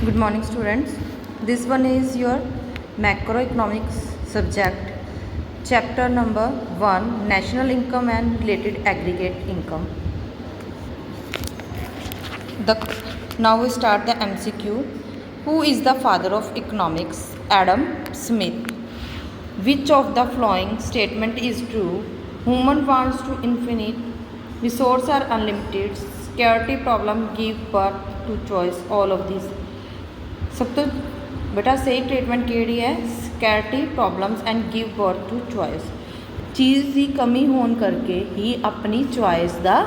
Good morning, students. This one is your macroeconomics subject, chapter number 1, national income and related aggregate income. Now we start the MCQ. Who is the father of economics? Adam Smith. Which of the following statement is true? Human wants to infinite, resources are unlimited, security problem give birth to choice. All of these. सब तो बेटा सही treatment किहड़ी है? Security problems and give birth to choice. चीज़ की कमी होने करके ही अपनी चॉइस का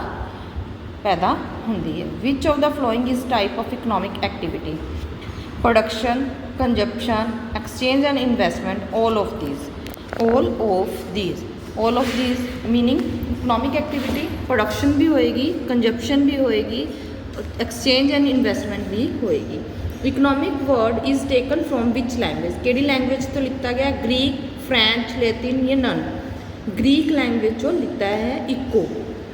पैदा होंदी है। Which of the following is type of economic activity? Production, consumption, exchange and investment. All of these meaning economic activity production भी होएगी, कंजप्शन भी होएगी, एक्सचेंज एंड इन्वेस्टमेंट भी होएगी। Economic word is taken from which language? केड़ी language तो लिखता गया? ग्रीक, फ्रेंच, लैटिन या नन? ग्रीक लैंग्वेज चो लिखता है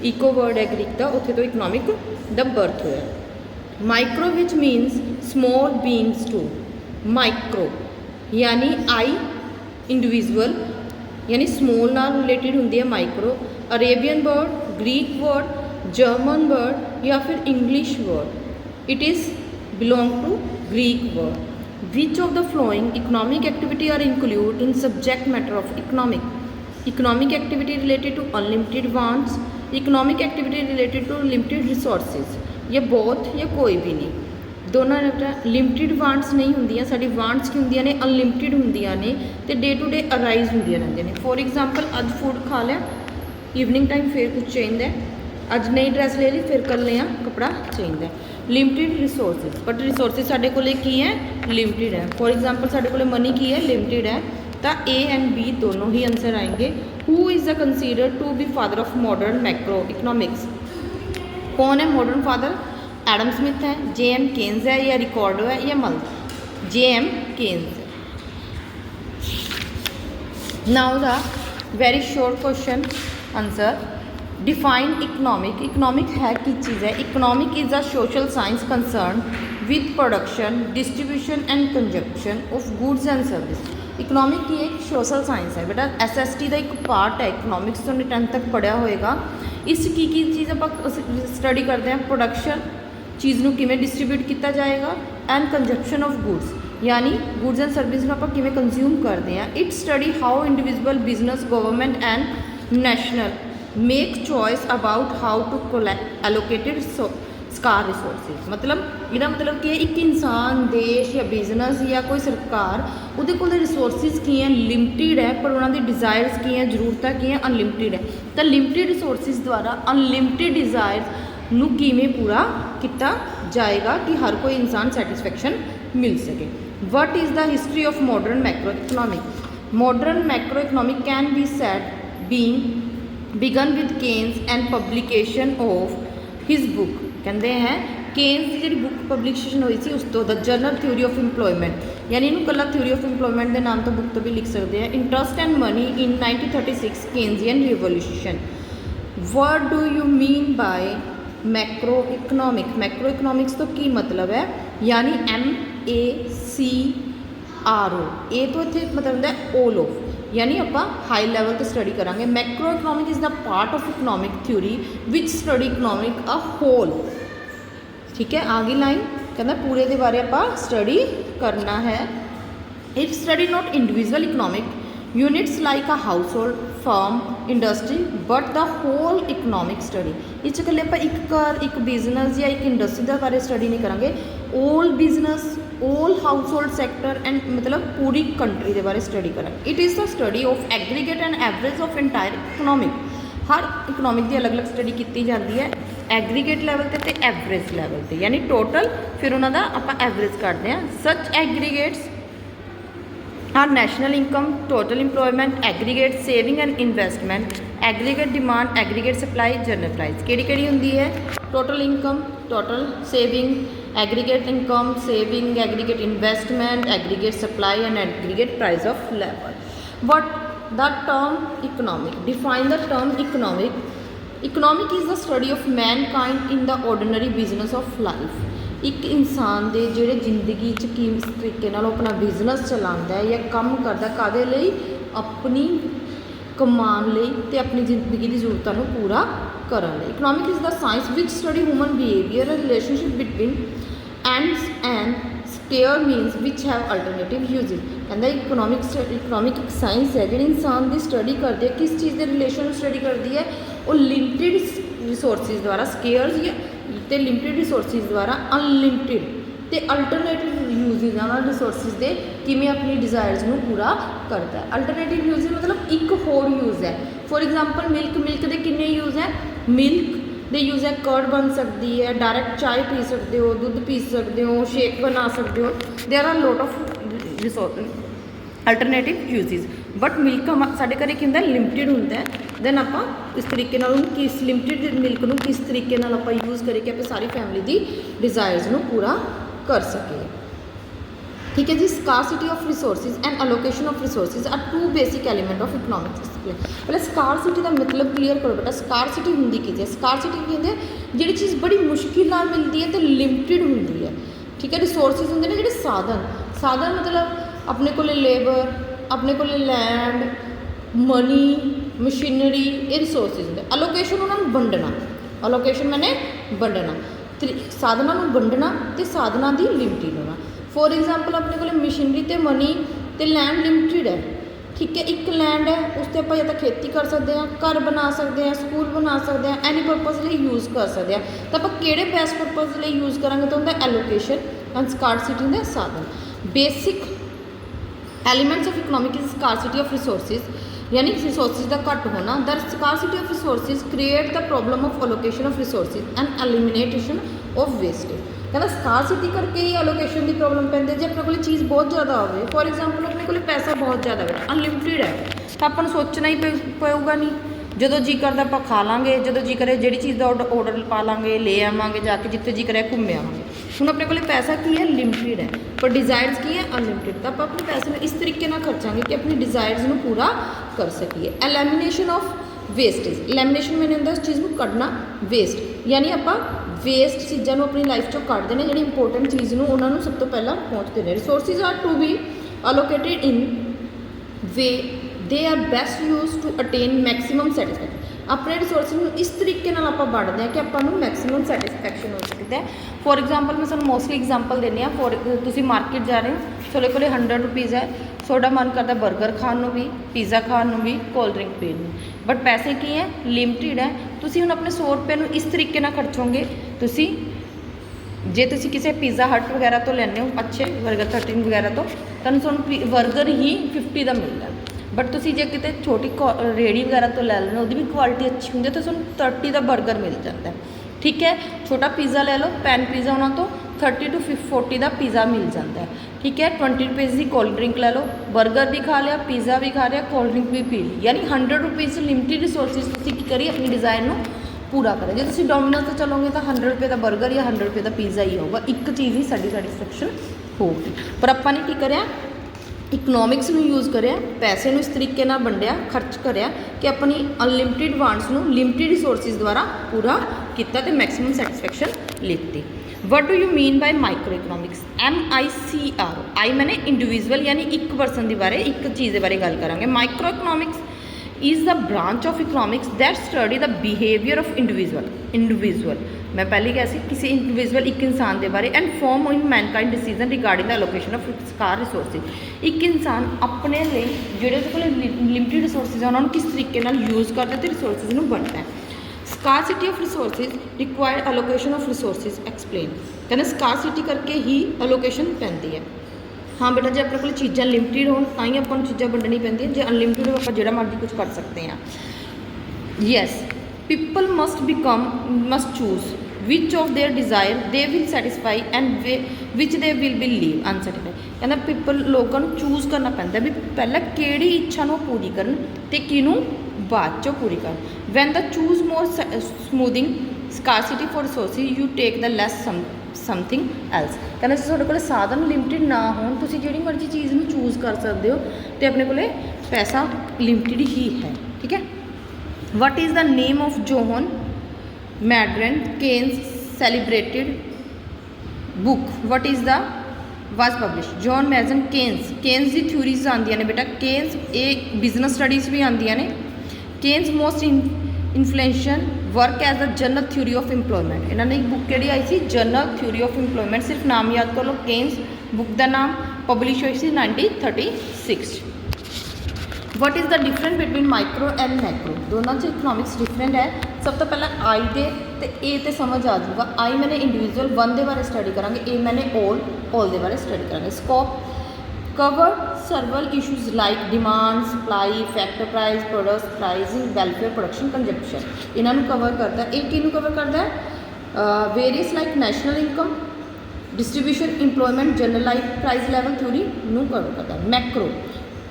इको वर्ड है ग्रीक का, उत्थे तो इकनॉमिक द बर्थ होया। Micro which means small beings too. Micro यानी आई इंडिविजुअल यानी स्मॉल नाल रिलेटेड होंदी है micro. Arabian word, Greek word, German word या फिर English word, it is belong to Greek word. Which of the following economic activity are included in subject matter of economic? Economic activity related to unlimited wants, economic activity related to limited resources, या both या कोई भी नहीं। दोनों limited wants नहीं होंदियां, साडी wants की होंदियां ने अनलिमिटेड होंदियां ने ते डे टू डे अराइज होंदियां रहंदियां ने। फॉर एग्जांपल अज फूड खा लिया, ईवनिंग टाइम फिर कुछ चाहिए, अज नई ड्रैस ले ली फिर कल नया कपड़ा चाहिए। लिमिटेड रिसोर्सिस, बट रिसोर्सिस साढ़े को की है? लिमिटेड है। फॉर एग्जाम्पल साढ़े को मनी की है? लिमिटेड है। तो ए एंड बी दोनों ही आंसर आएंगे। Who is the consider to be father of modern macro economics? कौन है मॉडर्न फादर? एडम स्मिथ है, जे.एम. केन्स है या रिकॉर्डो है या Mill? J M. Keynes. Now the very short question answer. Define economic. Economic है की चीज़ है? Economic is a social science concern with production, distribution and consumption of goods and service. Economic की एक सोशल साइंस है बेटा, SST का एक पार्ट है इकनॉमिक्स, तो 10th तक पढ़िया होएगा। इस की चीज़ आप स्टडी करते हैं? प्रोडक्शन, चीज़ ਨੂੰ ਕਿਵੇਂ डिस्ट्रीब्यूट किया जाएगा, एंड कंजप्शन ऑफ गुड्स यानी गुड्स एंड सर्विस ਨੂੰ ਆਪਾਂ ਕਿਵੇਂ कंज्यूम करते हैं। It study how individual, business, government and national make choice about how to allocated scarce resources. मतलब ਇਹਦਾ मतलब कि एक इंसान, देश या बिजनेस या कोई सरकार ਉਹਦੇ ਕੋਲ रिसोर्सिस की हैं लिमिटेड है, पर उन्होंने डिज़ायर्स की हैं, जरूरत की हैं अनलिमिटेड है। तो लिमिटेड रिसोर्सिस द्वारा अनलिमिटेड डिज़ायर्स ਨੂੰ ਕਿਵੇਂ पूरा किया जाएगा कि हर कोई इंसान सैटिस्फैक्शन मिल सके। What is the history of modern macro economic? Modern macro economic can be said being begun with Keynes and publication of his book. कहते हैं केन्स की जी बुक पब्लिकेशन हुई थी उस तो the journal theory of employment, यानी इन्हू कला theory of employment के नाम तो बुक तो भी लिख सकते हैं। Interest and money in 1936 Keynesian revolution. What do you mean bye macro economic? Macro economics तो की मतलब है? यानी MACRO। ए तो इतने मतलब होता है ऑल ऑफ, यानी आप हाई लैवल तो स्टडी करांगे। Macro economic is the part of economic theory which study economic a whole. ठीक है, आगे लाइन कहना पूरे के बारे आप स्टडी करना है। It study not individual economic units like a household, firm, industry, but the whole economic study. इस कल आप एक घर, एक बिजनेस या एक इंडस्ट्री के बारे स्टडी नहीं करांगे। All business, all house hold sector and मतलब पूरी कंट्री के बारे स्टडी करांगे। It is the study of aggregate and average of entire economic. Her economic की अलग अलग स्टडी की जाती है, एग्रीगेट लैवल पर तो एवरेज लैवल पर, यानी टोटल फिर उन्होंने आप एवरेज करते हैं। Such aggregates are national income, total employment, aggregate saving and investment, aggregate demand, aggregate supply, general price. केड़ी होंदी है? Total income, total saving, aggregate income, saving, aggregate investment, aggregate supply and aggregate price of labour. What the term economic? Define the term economic. Economic is the study of mankind in the ordinary business of life. ਇੱਕ ਇਨਸਾਨ ਦੇ ਜਿਹੜੇ ਜ਼ਿੰਦਗੀ 'ਚ ਕਿਸ ਤਰੀਕੇ ਨਾਲ ਉਹ ਆਪਣਾ ਬਿਜ਼ਨਸ ਚਲਾਉਂਦਾ ਹੈ ਜਾਂ ਕੰਮ ਕਰਦਾ, ਕਾਹਦੇ ਲਈ? ਆਪਣੀ ਕਮਾਉਣ ਲਈ ਤੇ ਆਪਣੀ ਜ਼ਿੰਦਗੀ ਦੀ ਜ਼ਰੂਰਤਾਂ ਨੂੰ ਪੂਰਾ ਕਰਨ ਲਈ। Economic is the science which study human behaviour and relationship between and scarce means which have alternative uses. ਕਹਿੰਦਾ ਇਕਨੋਮਿਕ ਇੱਕ ਸਾਇੰਸ ਹੈ ਜਿਹੜੀ ਇਨਸਾਨ ਦੀ ਸਟੱਡੀ ਕਰਦੀ ਹੈ। ਕਿਸ ਚੀਜ਼ ਦੇ ਰਿਲੇਸ਼ਨ ਨੂੰ ਸਟੱਡੀ ਕਰਦੀ ਹੈ? ਉਹ ਲਿਮਟਿਡ ਰਿਸੋਰਸਿਸ ਦੁਆਰਾ, ਸਕੇਅਰਸ ਤੇ ਲਿਮਟਿਡ ਰਿਸੋਰਸਿਸ ਦੁਆਰਾ ਅਨਲਿਮਟਿਡ ਤੇ ਅਲਟਰਨੇਟਿਵ ਯੂਜ਼ਿਸ ਉਹਨਾਂ ਰਿਸੋਰਸਿਸ ਦੇ ਕਿਵੇਂ ਆਪਣੀ ਡਿਜ਼ਾਇਰਸ ਨੂੰ ਪੂਰਾ ਕਰਦਾ ਹੈ। ਅਲਟਰਨੇਟਿਵ ਯੂਜ਼ਿਸ ਮਤਲਬ ਇੱਕ ਹੋਰ ਯੂਜ਼ ਹੈ। ਫੋਰ ਐਗਜ਼ਾਮਪਲ ਮਿਲਕ ਦੇ ਕਿੰਨੇ ਯੂਜ਼ ਹੈ? ਮਿਲਕ ਦੇ ਯੂਜ਼ ਹੈ, ਕਰਡ ਬਣ ਸਕਦੀ ਹੈ, ਡਾਇਰੈਕਟ ਚਾय ਪੀ ਸਕਦੇ ਹੋ, ਦੁੱਧ ਪੀ ਸਕਦੇ ਹੋ, ਸ਼ੇਕ ਬਣਾ ਸਕਦੇ ਹੋ। There are lot of alternative uses. But milk ਸਾਡੇ ਘਰੇ ਕੀ ਹੁੰਦਾ? ਲਿਮਟਿਡ ਹੁੰਦਾ ਹੈ। ਦੈਨ ਆਪਾਂ ਇਸ ਤਰੀਕੇ ਨਾਲ ਉਹਨੂੰ ਕਿਸ ਲਿਮਟਿਡ ਮਿਲਕ ਨੂੰ ਕਿਸ ਤਰੀਕੇ ਨਾਲ ਆਪਾਂ ਯੂਜ਼ ਕਰੀਏ ਕਿ ਆਪਾਂ ਸਾਰੀ ਫੈਮਿਲੀ ਦੀ ਡਿਜ਼ਾਇਰਸ ਨੂੰ ਪੂਰਾ ਕਰ ਸਕੀਏ। ਠੀਕ ਹੈ ਜੀ। Scarcity of resources and allocation of resources are two basic element of economics discipline. ਪਹਿਲਾਂ ਸਕਾਰਸਿਟੀ ਦਾ ਮਤਲਬ ਕਲੀਅਰ ਕਰੋ ਬੇਟਾ। ਸਕਾਰਸਿਟੀ ਹੁੰਦੀ ਕੀ ਹੈ? ਸਕਾਰਸਿਟੀ ਕੀ ਹੁੰਦੀ ਹੈ? ਜਿਹੜੀ ਚੀਜ਼ ਬੜੀ ਮੁਸ਼ਕਿਲ ਨਾਲ ਮਿਲਦੀ ਹੈ ਤੇ ਲਿਮਟਿਡ ਹੁੰਦੀ ਹੈ। ਠੀਕ ਹੈ। ਰਿਸੋਰਸਿਸ ਹੁੰਦੇ ਨੇ ਜਿਹੜੇ ਸਾਧਨ ਮਤਲਬ ਆਪਣੇ ਕੋਲ ਲੇਬਰ, ਆਪਣੇ ਕੋਲ ਲੈਂਡ, ਮਨੀ, ਮਸ਼ੀਨਰੀ, ਇਹ ਰਿਸੋਰਸਿਸ ਹੁੰਦੇ। ਅਲੋਕੇਸ਼ਨ ਉਹਨਾਂ ਨੂੰ ਵੰਡਣਾ, ਅਲੋਕੇਸ਼ਨ ਮੈਨੇ ਵੰਡਣਾ, ਸਾਧਨਾਂ ਨੂੰ ਵੰਡਣਾ ਤੇ ਸਾਧਨਾਂ ਦੀ ਲਿਮਟਿਡ ਹੋਣਾ। ਫੋਰ ਐਗਜ਼ਾਮਪਲ ਆਪਣੇ ਕੋਲ ਮਸ਼ੀਨਰੀ ਤੇ ਮਨੀ ਤੇ ਲੈਂਡ ਲਿਮਟਿਡ ਹੈ। ਠੀਕ ਹੈ। ਇੱਕ ਲੈਂਡ ਹੈ, ਉਸ 'ਤੇ ਆਪਾਂ ਜਾਂ ਤਾਂ ਖੇਤੀ ਕਰ ਸਕਦੇ ਹਾਂ, ਘਰ ਬਣਾ ਸਕਦੇ ਹਾਂ, ਸਕੂਲ ਬਣਾ ਸਕਦੇ ਹਾਂ, ਐਨੀ ਪਰਪਜ਼ ਲਈ ਯੂਜ਼ ਕਰ ਸਕਦੇ ਹਾਂ। ਤਾਂ ਆਪਾਂ ਕਿਹੜੇ ਬੈਸਟ ਪਰਪਜ਼ ਲਈ ਯੂਜ਼ ਕਰਾਂਗੇ? ਤਾਂ ਹੁੰਦਾ ਐਲੋਕੇਸ਼ਨ ਐਂਡ ਸਕਾਰਸਿਟੀ ਦੇ ਸਾਧਨ। Basic elements of economic is scarcity of resources, यानी रिसोर्सिस का घट होना। The scarcity of resources create the problem of allocation of resources and elimination of wastage. कहना स्कार्सिटी करके ही अलोकेशन की प्रॉब्लम पैंती है। जो अपने को चीज़ बहुत ज़्यादा हो, फॉर एग्जाम्पल अपने को पैसा बहुत ज़्यादा है, अनलिमिटेड है, तो अपन सोचना ही पेगा नहीं। ਜਦੋਂ ਜੀ ਕਰਦਾ ਆਪਾਂ ਖਾ ਲਾਂਗੇ, ਜਦੋਂ ਜੀ ਕਰੇ ਜਿਹੜੀ ਚੀਜ਼ ਦਾ ਆਰਡਰ ਪਾ ਲਾਂਗੇ, ਲੈ ਆਵਾਂਗੇ, ਜਾ ਕੇ ਜਿੱਥੇ ਜੀ ਕਰਿਆ ਘੁੰਮ ਆਵਾਂਗੇ। ਹੁਣ ਆਪਣੇ ਕੋਲ ਪੈਸਾ ਕੀ ਹੈ? ਲਿਮਟਿਡ ਹੈ, ਪਰ ਡਿਜ਼ਾਇਰਸ ਕੀ ਹੈ? ਅਨਲਿਮਟਿਡ। ਤਾਂ ਆਪਾਂ ਆਪਣੇ ਪੈਸੇ ਨੂੰ ਇਸ ਤਰੀਕੇ ਨਾਲ ਖਰਚਾਂਗੇ ਕਿ ਆਪਣੀ ਡਿਜ਼ਾਇਰਸ ਨੂੰ ਪੂਰਾ ਕਰ ਸਕੀਏ। Elimination of wastage. ਐਲੀਮੀਨੇਸ਼ਨ ਮੈਨੇ ਹੁੰਦਾ ਉਸ ਚੀਜ਼ ਨੂੰ ਕੱਢਣਾ, ਵੇਸਟ ਯਾਨੀ ਆਪਾਂ ਵੇਸਟ ਚੀਜ਼ਾਂ ਨੂੰ ਆਪਣੀ ਲਾਈਫ 'ਚੋਂ ਕੱਢਦੇ ਨੇ। ਜਿਹੜੀ ਇੰਪੋਰਟੈਂਟ ਚੀਜ਼ ਨੂੰ ਉਹਨਾਂ ਨੂੰ ਸਭ ਤੋਂ ਪਹਿਲਾਂ ਪਹੁੰਚਦੇ ਨੇ। Resources are to be allocated in way they are best use to attain maximum satisfaction. ਆਪਣੇ ਰਿਸੋਰਸਿਸ ਨੂੰ ਇਸ ਤਰੀਕੇ ਨਾਲ ਆਪਾਂ ਵੰਡਦੇ ਹਾਂ ਕਿ ਆਪਾਂ ਨੂੰ ਮੈਕਸੀਮਮ ਸੈਟਿਸਫੈਕਸ਼ਨ ਹੋ ਸਕਦਾ ਹੈ। ਫੋਰ ਐਗਜ਼ਾਮਪਲ ਮੈਂ ਤੁਹਾਨੂੰ ਮੋਸਟਲੀ ਐਗਜ਼ਾਮਪਲ ਦਿੰਦੀ ਹਾਂ। ਤੁਸੀਂ ਮਾਰਕੀਟ ਜਾ ਰਹੇ ਹੋ, ਤੁਹਾਡੇ ਕੋਲ 100 ਰੁਪਈਜ਼ ਹੈ, ਤੁਹਾਡਾ ਮਨ ਕਰਦਾ 버ਗਰ ਖਾਣ ਨੂੰ ਵੀ, ਪੀਜ਼ਾ ਖਾਣ ਨੂੰ ਵੀ, ਕੋਲਡ ਡਰਿੰਕ ਪੀਣ ਨੂੰ, ਬਟ ਪੈਸੇ ਕੀ ਹੈ? ਲਿਮਟਿਡ ਹੈ। ਤੁਸੀਂ ਹੁਣ ਆਪਣੇ 100 ਰੁਪਏ ਨੂੰ ਇਸ ਤਰੀਕੇ ਨਾਲ ਖਰਚੋਗੇ। ਜੇ ਤੁਸੀਂ ਕਿਸੇ ਪੀਜ਼ਾ ਹਟ ਵਗੈਰਾ ਤੋਂ ਲੈਂਦੇ ਹੋ, ਅੱਛੇ 버ਗਰ 13 ਵਗੈਰਾ ਤੋਂ, ਤੁਹਾਨੂੰ 버ਗਰ ਹੀ 50 ਦਾ ਮਿਲਦਾ। ਬਟ ਤੁਸੀਂ ਜੇ ਕਿਤੇ ਛੋਟੀ ਰੇਹੜੀ ਵਗੈਰਾ ਤੋਂ ਲੈ ਲੈਣਾ, ਉਹਦੀ ਵੀ ਕੁਆਲਿਟੀ ਅੱਛੀ ਹੁੰਦੀ ਹੈ, ਤਾਂ ਤੁਹਾਨੂੰ 30 ਦਾ 버ਗਰ ਮਿਲ ਜਾਂਦਾ। ਠੀਕ ਹੈ। ਛੋਟਾ ਪੀਜ਼ਾ ਲੈ ਲਓ, ਪੈਨ ਪੀਜ਼ਾ ਉਹਨਾਂ ਤੋਂ 30 to 40 ਦਾ ਪੀਜ਼ਾ ਮਿਲ ਜਾਂਦਾ। ਠੀਕ ਹੈ। 20 ਰੁਪਈਜ਼ ਦੀ ਕੋਲਡ ਡਰਿੰਕ ਲੈ ਲਓ, 버ਗਰ ਵੀ ਖਾ ਲਿਆ, ਪੀਜ਼ਾ ਵੀ ਖਾ ਲਿਆ, ਕੋਲਡ ਡਰਿੰਕ ਵੀ ਪੀ ਲਈ। ਯਾਨੀ 100 ਰੁਪਈਜ਼ ਲਿਮਟਿਡ ਰਿਸੋਰਸਿਸ ਤੁਸੀਂ ਕੀ ਕਰੀਏ? ਆਪਣੀ ਡਿਜ਼ਾਇਰ ਨੂੰ ਪੂਰਾ ਕਰੇ। ਜੇ ਤੁਸੀਂ ਡੋਮੀਨੋਜ਼ 'ਤੇ ਚਲੋਗੇ ਤਾਂ 100 ਰੁਪਏ ਦਾ 버ਗਰ ਜਾਂ 100 ਰੁਪਏ ਦਾ ਪੀਜ਼ਾ ਹੀ ਹੋਊਗਾ। ਇੱਕ ਚੀਜ਼ ਹੀ ਸਾਡੀ ਸੈਟਿਸਫੈਕਸ਼ਨ ਹੋਊਗੀ। ਪਰ ਆਪਾਂ ਨੇ ਕੀ ਕਰਿਆ? ਇਕਨੋਮਿਕਸ ਨੂੰ ਯੂਜ਼ ਕਰਿਆ, ਪੈਸੇ ਨੂੰ ਇਸ ਤਰੀਕੇ ਨਾਲ ਵੰਡਿਆ, ਖਰਚ ਕਰਿਆ ਕਿ ਆਪਣੀ ਅਨਲਿਮਟਿਡ ਵਾਂਟਸ ਨੂੰ ਲਿਮਟਿਡ ਰਿਸੋਰਸਿਸ ਦੁਆਰਾ ਪੂਰਾ ਕੀਤਾ ਤੇ ਮੈਕਸਿਮਮ ਸੈਟਿਸਫੈਕਸ਼ਨ ਲਿੱਤੀ। What do you mean by micro economics? MICRO, I means individual ਯਾਨੀ ਇੱਕ ਪਰਸਨ ਦੇ ਬਾਰੇ, ਇੱਕ ਚੀਜ਼ ਦੇ ਬਾਰੇ ਗੱਲ ਕਰਾਂਗੇ। Micro economics is the branch of economics that study the behavior of individual मैं पहले किया सी किसी इंडिविजुअल एक इंसान के बारे and form in Mankind decision regarding the allocation of scar resources. एक इंसान अपने लिए ਜਿਹੜੇ ਉਹਦੇ ਕੋਲ ਲਿਮਟਿਡ ਰਿਸੋਰਸਿਸ ਆ ਉਹਨਾਂ ਨੂੰ ਕਿਸ ਤਰੀਕੇ ਨਾਲ ਯੂਜ਼ ਕਰਦਾ ਤੇ ਰਿਸੋਰਸਿਸ ਨੂੰ ਵੰਡਦਾ ਹੈ। Scarcity of resources require allocation of resources explain. ਕਹਿੰਦੇ ਸਕਾਰਸਿਟੀ ਕਰਕੇ ਹੀ ਅਲੋਕੇਸ਼ਨ ਪੈਂਦੀ ਹੈ। हाँ बेटा, जो अपने को चीज़ा लिमिटेड हो तां ही अपन चीज़ा वंडनी पैंदी है। जो अनलिमिटेड हो आप जो मर्जी कुछ कर सकते हैं। Yes, people must choose which of their desire they will satisfy and which they will be leave unsatisfy. कहना पीपल लोगों को चूज करना पैंदा भी पहला किहड़ी इच्छा नूं पूरी करन ते किहनूं बाद चों पूरी करन। When the choose more something scarcity for resources you take the less something else. कहना जे तुहाडे कोल साधन लिमिटेड ना होण, तुसीं जिहड़ी मर्जी चीज़ नूं चूज कर सकते हो तो अपने कोले पैसा लिमिटेड ही है। ठीक है। What is the name of John Maynard Keynes celebrated book what is the was publish John मैजन केन्स दी थ्योरीज आंदियां ने बेटा केन्स ये बिजनेस स्टडीज़ भी आंदियां ने Keynes most influential work as a general theory of employment इन्होंने एक बुक केड़ी आई थी जनरल थ्योरी ऑफ इंप्लॉयमेंट सिर्फ नाम याद कर लो केन्स बुक का नाम पब्लिश हुई थी 1936 what is the difference between micro and macro दोनों च इकनॉमिक्स डिफरेंट है सब तो पहले आई दे ते ए ते समझ आ जाऊगा आई मैंने इंडिविजुअल वन के बारे स्टडी करांगे ए मैंने ऑल के बारे स्टडी करांगे scope cover several issues like demand supply factor price products pricing welfare production consumption इन्हों कवर करता है एक कवर करता है various like national income distribution employment generalise price level theory नू कवर करता है macro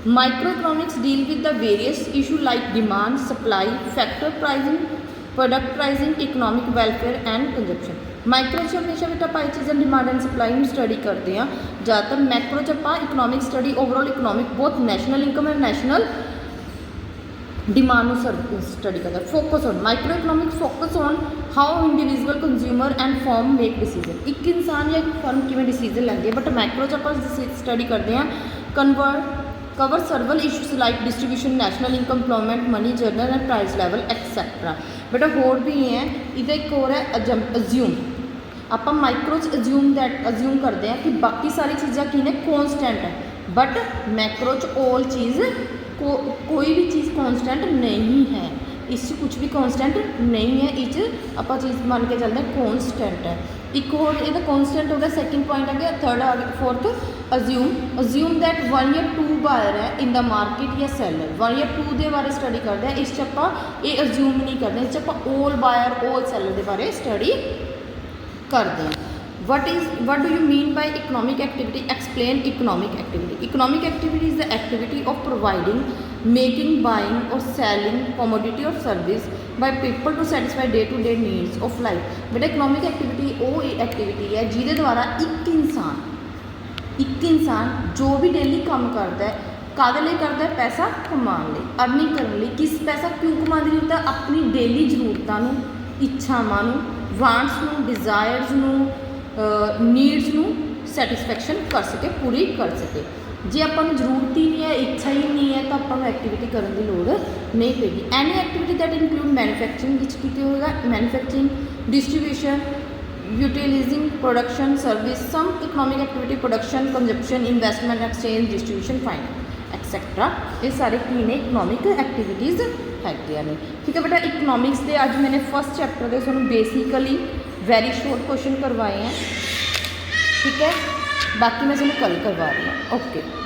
Microeconomics deal with the various issue like demand, supply, factor pricing, product pricing, economic welfare and consumption. Micro च हमेशा बेटा पाई चीज़ें demand and supply में study करते हैं ज़्यादातर मैक्रो च आप economic study overall economic both national income and national demand study करता है focus on micro economics focus on how individual consumer and firm make decision एक इंसान या एक फर्म किमें डिसीजन लैंदी है बट मैक्रो च आप स्टडी करते हैं convert cover several issues like distribution national income employment money general and price level etcetera बेटा होर भी है इधर एक और है अज्यूम आप माइक्रो अज्यूम करते हैं कि बाकी सारी चीज़ा की ने कॉन्सटेंट है बट मैक्रो ऑल चीज़ कोई भी चीज़ कॉन्सटेंट नहीं है इस कुछ भी कॉन्सटेंट नहीं है इस आप चीज़ मान के चलते हैं कॉन्सटेंट है एक और ये कॉन्सटेंट हो गया सैकेंड पॉइंट आ गया थर्ड आ गया फोर्थ अज्यूम दैट वन या टू बायर है इन द मार्केट या सैलर वन या टू के बारे स्टडी करते हैं इस आप ये अज्यूम नहीं करते इस आप ऑल बायर ऑल सैलर के बारे स्टडी करते हैं what do you mean by economic activity explain economic activity is the activity of providing making buying और सैलिंग कमोडिटी और service by people to satisfy day to day needs of life बेटा economic activity वो activity है जिहदे द्वारा एक इंसान जो भी डेली काम करता है कादे लिए करता है पैसा कमाने लिए अर्निंग करने लिए किस पैसा क्यों कमाने लिए होता है अपनी डेली जरूरतों इच्छावां वांट्स डिजायर्स नीड्स सैटिस्फैक्शन कर सके पूरी कर सके जे अपन जरूरत ही नहीं है इच्छा ही नहीं है तो अपन एक्टिविटी करने की लोड़ नहीं पेगी any activity that include manufacturing होगा manufacturing distribution utilising production service some economic activity production consumption investment exchange distribution finance etcetera ये सारे की ने इकनॉमिक एक्टिविटीज़ है ने ठीक है बेटा इकनॉमिक्स के अज मैंने फर्स्ट चैप्टर के थोड़ा बेसिकली वेरी शॉर्ट क्वेश्चन करवाए हैं ठीक है बाकी मैं तुम्हें कल करवा रही हूँ ओके।